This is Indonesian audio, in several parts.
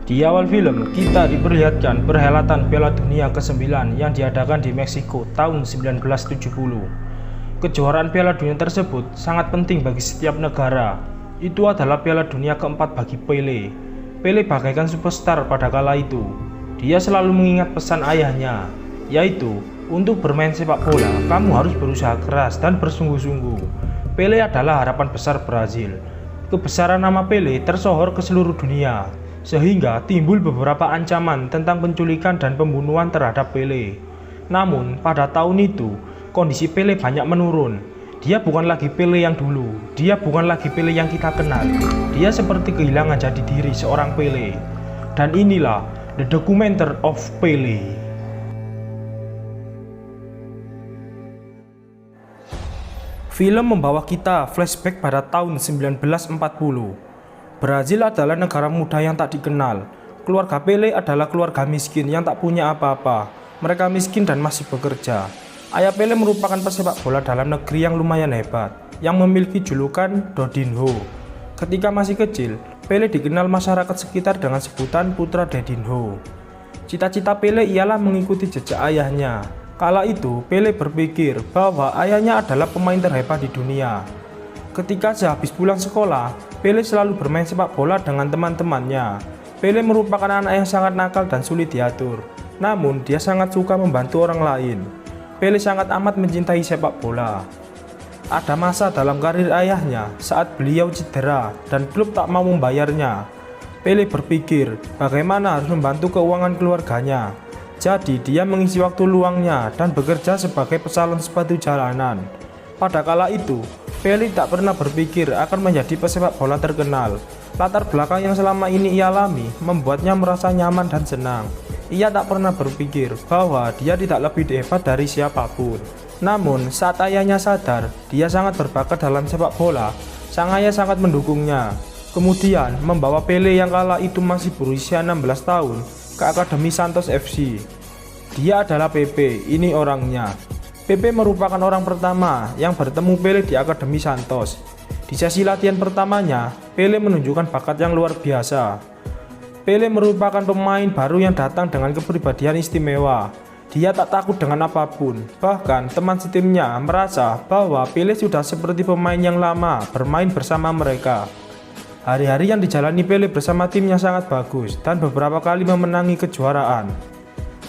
Di awal film, kita diperlihatkan perhelatan Piala Dunia ke-9 yang diadakan di Meksiko tahun 1970. Kejuaraan Piala Dunia tersebut sangat penting bagi setiap negara. Itu adalah Piala Dunia keempat bagi Pele. Pele bagaikan superstar pada kala itu. Dia selalu mengingat pesan ayahnya, yaitu untuk bermain sepak bola, kamu harus berusaha keras dan bersungguh-sungguh. Pele adalah harapan besar Brazil. Kebesaran nama Pele tersohor ke seluruh dunia, sehingga timbul beberapa ancaman tentang penculikan dan pembunuhan terhadap Pele. Namun, pada tahun itu, kondisi Pele banyak menurun. Dia bukan lagi Pele yang dulu, dia bukan lagi Pele yang kita kenal. Dia seperti kehilangan jati diri seorang Pele. Dan inilah The Documentary of Pele. Film membawa kita flashback pada tahun 1940. Brazil adalah negara muda yang tak dikenal. Keluarga Pele adalah keluarga miskin yang tak punya apa-apa. Mereka miskin dan masih bekerja. Ayah Pele merupakan pesepak bola dalam negeri yang lumayan hebat, yang memiliki julukan Dodinho. Ketika masih kecil, Pele dikenal masyarakat sekitar dengan sebutan Putra Dedinho. Cita-cita Pele ialah mengikuti jejak ayahnya. Kala itu, Pele berpikir bahwa ayahnya adalah pemain terhebat di dunia. Ketika sehabis pulang sekolah, Pele selalu bermain sepak bola dengan teman-temannya. Pele merupakan anak yang sangat nakal dan sulit diatur. Namun, dia sangat suka membantu orang lain. Pele sangat amat mencintai sepak bola. Ada masa dalam karir ayahnya saat beliau cedera dan klub tak mau membayarnya. Pele berpikir bagaimana harus membantu keuangan keluarganya. Jadi, dia mengisi waktu luangnya dan bekerja sebagai pesalon sepatu jalanan. Pada kala itu, Pele tak pernah berpikir akan menjadi pesepak bola terkenal. Latar belakang yang selama ini ia alami membuatnya merasa nyaman dan senang. Ia tak pernah berpikir bahwa dia tidak lebih hebat dari siapapun. Namun, saat ayahnya sadar dia sangat berbakat dalam sepak bola, sang ayah sangat mendukungnya. Kemudian, membawa Pele yang kala itu masih berusia 16 tahun ke Akademi Santos FC. Dia adalah Pepe, ini orangnya. Pepe merupakan orang pertama yang bertemu Pele di Akademi Santos. Di sesi latihan pertamanya, Pele menunjukkan bakat yang luar biasa. Pele merupakan pemain baru yang datang dengan kepribadian istimewa. Dia tak takut dengan apapun. Bahkan teman setimnya merasa bahwa Pele sudah seperti pemain yang lama bermain bersama mereka. Hari-hari yang dijalani Pele bersama timnya sangat bagus dan beberapa kali memenangi kejuaraan.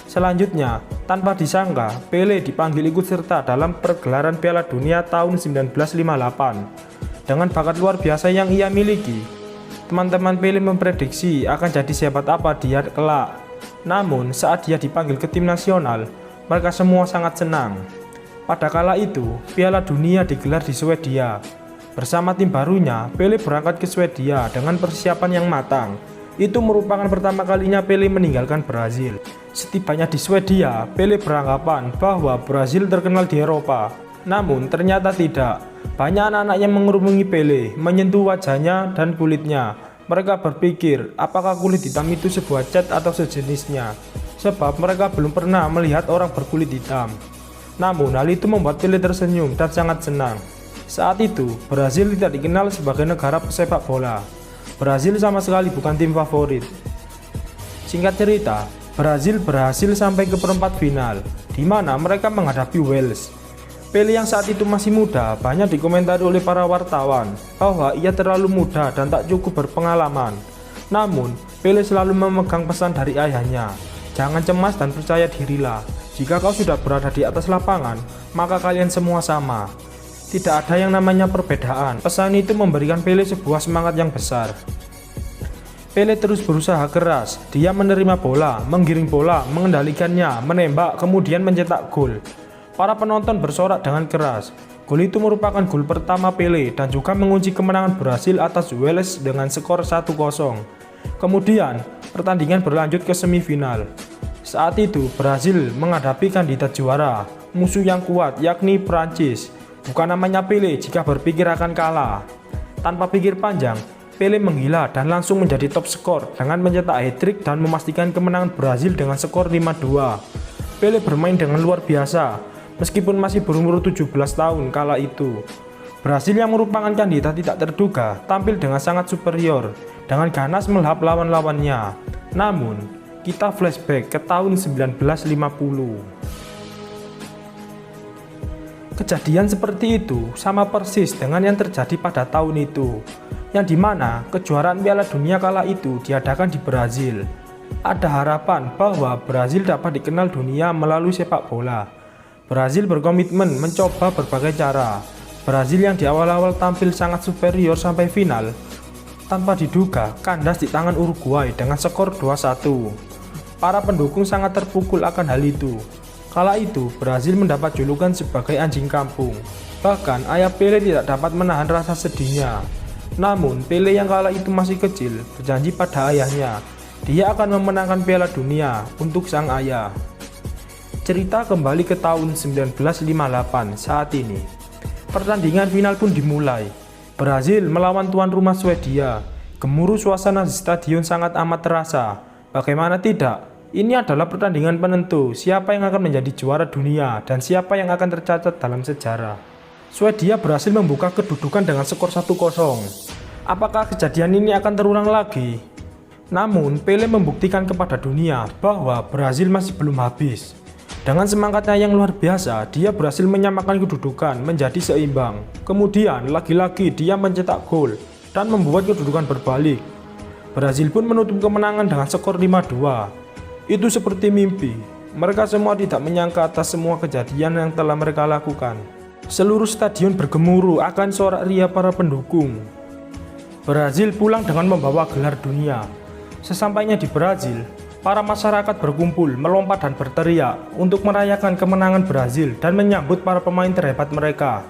Selanjutnya, tanpa disangka, Pele dipanggil ikut serta dalam pergelaran Piala Dunia tahun 1958. Dengan bakat luar biasa yang ia miliki, teman-teman Pele memprediksi akan jadi sehebat apa dia kelak. Namun, saat dia dipanggil ke tim nasional, mereka semua sangat senang. Pada kala itu, Piala Dunia digelar di Swedia. Bersama tim barunya, Pele berangkat ke Swedia dengan persiapan yang matang. Itu merupakan pertama kalinya Pele meninggalkan Brazil. Setibanya di Swedia, Pele beranggapan bahwa Brazil terkenal di Eropa. Namun ternyata tidak. Banyak anak-anak yang mengerumuni Pele, menyentuh wajahnya dan kulitnya. Mereka berpikir apakah kulit hitam itu sebuah cat atau sejenisnya, sebab mereka belum pernah melihat orang berkulit hitam. Namun hal itu membuat Pele tersenyum dan sangat senang. Saat itu, Brazil tidak dikenal sebagai negara pesepak bola. Brazil sama sekali bukan tim favorit. Singkat cerita, Brazil berhasil sampai ke perempat final, di mana mereka menghadapi Wales. Pele yang saat itu masih muda banyak dikomentari oleh para wartawan bahwa ia terlalu muda dan tak cukup berpengalaman. Namun, Pele selalu memegang pesan dari ayahnya, jangan cemas dan percaya dirilah. Jika kau sudah berada di atas lapangan, maka kalian semua sama. Tidak ada yang namanya perbedaan. Pesan itu memberikan Pele sebuah semangat yang besar. Pele terus berusaha keras. Dia menerima bola, menggiring bola, mengendalikannya, menembak, kemudian mencetak gol. Para penonton bersorak dengan keras. Gol itu merupakan gol pertama Pele dan juga mengunci kemenangan Brasil atas Wales dengan skor 1-0. Kemudian, pertandingan berlanjut ke semifinal. Saat itu, Brasil menghadapi kandidat juara, musuh yang kuat yakni Prancis. Bukan namanya Pele jika berpikir akan kalah. Tanpa pikir panjang, Pele menggila dan langsung menjadi top skor dengan mencetak hat-trick dan memastikan kemenangan Brasil dengan skor 5-2. Pele bermain dengan luar biasa, meskipun masih berumur 17 tahun kala itu. Brasil yang merupakan kandidat tidak terduga tampil dengan sangat superior, dengan ganas melahap lawan-lawannya. Namun, kita flashback ke tahun 1950. Kejadian seperti itu sama persis dengan yang terjadi pada tahun itu, yang dimana kejuaraan Piala Dunia kala itu diadakan di Brazil. Ada harapan bahwa Brazil dapat dikenal dunia melalui sepak bola. Brazil berkomitmen mencoba berbagai cara. Brazil yang di awal-awal tampil sangat superior sampai final, tanpa diduga kandas di tangan Uruguay dengan skor 2-1. Para pendukung sangat terpukul akan hal itu. Kala itu, Brazil mendapat julukan sebagai anjing kampung. Bahkan, ayah Pele tidak dapat menahan rasa sedihnya. Namun, Pele yang kala itu masih kecil, berjanji pada ayahnya, dia akan memenangkan Piala Dunia untuk sang ayah. Cerita kembali ke tahun 1958 saat ini. Pertandingan final pun dimulai. Brazil melawan tuan rumah Swedia. Gemuruh suasana di stadion sangat amat terasa. Bagaimana tidak? Ini adalah pertandingan penentu siapa yang akan menjadi juara dunia dan siapa yang akan tercatat dalam sejarah. Swedia berhasil membuka kedudukan dengan skor 1-0. Apakah kejadian ini akan terulang lagi? Namun, Pele membuktikan kepada dunia bahwa Brazil masih belum habis. Dengan semangatnya yang luar biasa, dia berhasil menyamakan kedudukan menjadi seimbang. Kemudian, lagi-lagi dia mencetak gol dan membuat kedudukan berbalik. Brazil pun menutup kemenangan dengan skor 5-2. Itu seperti mimpi. Mereka semua tidak menyangka atas semua kejadian yang telah mereka lakukan. Seluruh stadion bergemuruh akan sorak ria para pendukung. Brazil pulang dengan membawa gelar dunia. Sesampainya di Brazil, para masyarakat berkumpul, melompat dan berteriak untuk merayakan kemenangan Brazil dan menyambut para pemain terhebat mereka.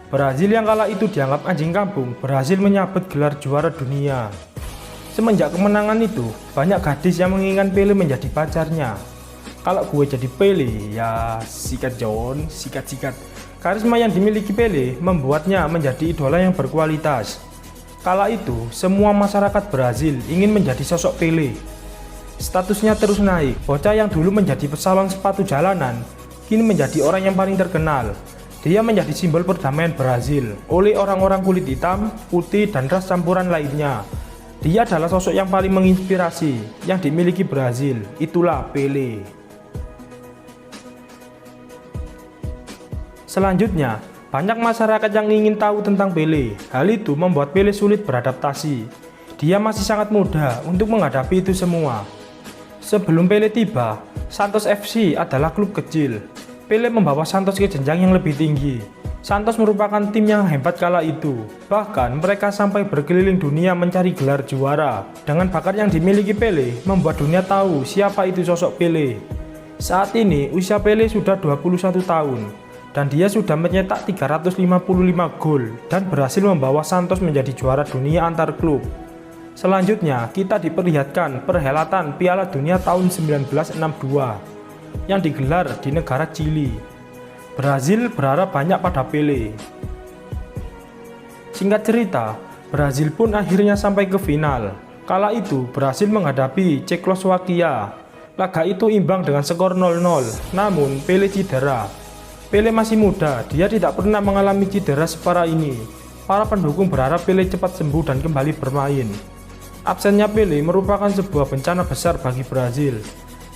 Brazil yang kala itu dianggap anjing kampung berhasil menyabet gelar juara dunia. Semenjak kemenangan itu, banyak gadis yang menginginkan Pele menjadi pacarnya. Kalau gue jadi Pele, ya sikat John, sikat-sikat. Karisma yang dimiliki Pele membuatnya menjadi idola yang berkualitas. Kala itu, semua masyarakat Brazil ingin menjadi sosok Pele. Statusnya terus naik, bocah yang dulu menjadi pesalon sepatu jalanan, kini menjadi orang yang paling terkenal. Dia menjadi simbol perdamaian Brazil oleh orang-orang kulit hitam, putih, dan ras campuran lainnya. Dia adalah sosok yang paling menginspirasi yang dimiliki Brazil, itulah Pele. Selanjutnya, banyak masyarakat yang ingin tahu tentang Pele. Hal itu membuat Pele sulit beradaptasi. Dia masih sangat muda untuk menghadapi itu semua. Sebelum Pele tiba, Santos FC adalah klub kecil. Pele membawa Santos ke jenjang yang lebih tinggi. Santos merupakan tim yang hebat kala itu. Bahkan mereka sampai berkeliling dunia mencari gelar juara. Dengan bakat yang dimiliki Pele, membuat dunia tahu siapa itu sosok Pele. Saat ini usia Pele sudah 21 tahun dan dia sudah mencetak 355 gol dan berhasil membawa Santos menjadi juara dunia antar klub. Selanjutnya kita diperlihatkan perhelatan Piala Dunia tahun 1962 yang digelar di negara Chili. Brazil berharap banyak pada Pele. Singkat cerita, Brazil pun akhirnya sampai ke final. Kala itu berhasil menghadapi Cekoslowakia. Laga itu imbang dengan skor 0-0, namun Pele cedera. Pele masih muda, dia tidak pernah mengalami cedera separah ini. Para pendukung berharap Pele cepat sembuh dan kembali bermain. Absennya Pele merupakan sebuah bencana besar bagi Brazil.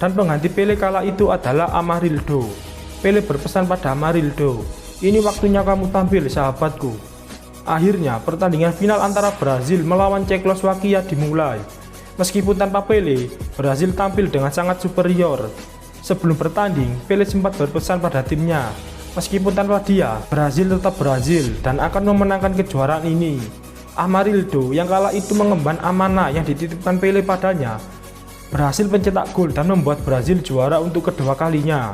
Dan pengganti Pele kala itu adalah Amarildo. Pele berpesan pada Amarildo, "Ini waktunya kamu tampil, sahabatku." Akhirnya, pertandingan final antara Brazil melawan Cekoslowakia dimulai. Meskipun tanpa Pele, Brazil tampil dengan sangat superior. Sebelum bertanding, Pele sempat berpesan pada timnya, meskipun tanpa dia, Brazil tetap Brazil dan akan memenangkan kejuaraan ini. Amarildo yang kala itu mengemban amanah yang dititipkan Pele padanya, berhasil mencetak gol dan membuat Brazil juara untuk kedua kalinya.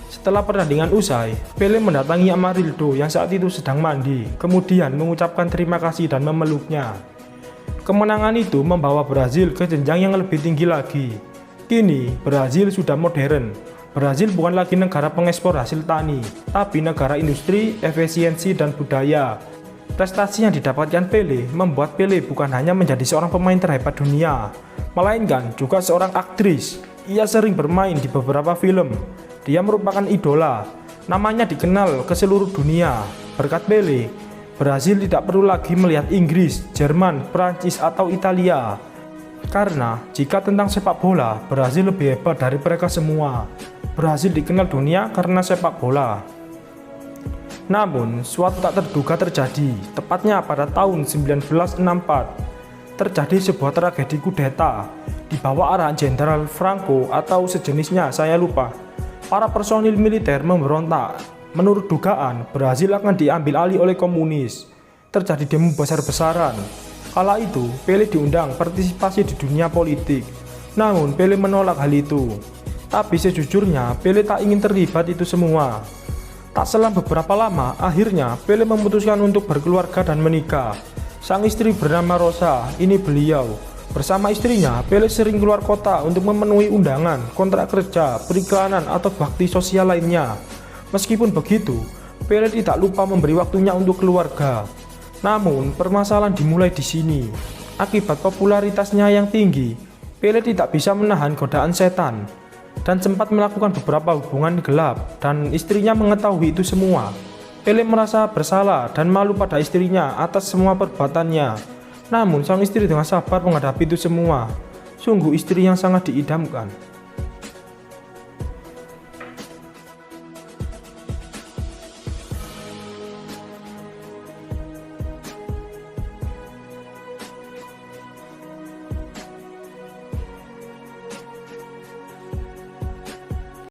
Setelah pertandingan usai, Pele mendatangi Amarildo yang saat itu sedang mandi, kemudian mengucapkan terima kasih dan memeluknya. Kemenangan itu membawa Brazil ke jenjang yang lebih tinggi lagi. Kini, Brazil sudah modern. Brazil bukan lagi negara pengekspor hasil tani, tapi negara industri, efisiensi, dan budaya. Prestasi yang didapatkan Pele membuat Pele bukan hanya menjadi seorang pemain terhebat dunia, melainkan juga seorang aktris. Ia sering bermain di beberapa film. Dia merupakan idola, namanya dikenal ke seluruh dunia. Berkat Pele, Brazil tidak perlu lagi melihat Inggris, Jerman, Prancis, atau Italia. Karena jika tentang sepak bola, Brazil lebih hebat dari mereka semua. Brazil dikenal dunia karena sepak bola. Namun, suatu tak terduga terjadi, tepatnya pada tahun 1964. Terjadi sebuah tragedi kudeta di bawah arahan Jenderal Franco atau sejenisnya, saya lupa. Para personil militer memberontak. Menurut dugaan, Brazil akan diambil alih oleh komunis. Terjadi demo besar-besaran. Kala itu, Pelé diundang partisipasi di dunia politik. Namun, Pelé menolak hal itu. Tapi sejujurnya, Pelé tak ingin terlibat itu semua. Tak selang beberapa lama, akhirnya Pelé memutuskan untuk berkeluarga dan menikah. Sang istri bernama Rosa, ini beliau. Bersama istrinya, Pelé sering keluar kota untuk memenuhi undangan, kontrak kerja, periklanan, atau bakti sosial lainnya. Meskipun begitu, Pelé tidak lupa memberi waktunya untuk keluarga. Namun, permasalahan dimulai di sini. Akibat popularitasnya yang tinggi, Pelé tidak bisa menahan godaan setan dan sempat melakukan beberapa hubungan gelap, dan istrinya mengetahui itu semua. Pelé merasa bersalah dan malu pada istrinya atas semua perbuatannya. Namun, sang istri dengan sabar menghadapi itu semua. Sungguh istri yang sangat diidamkan.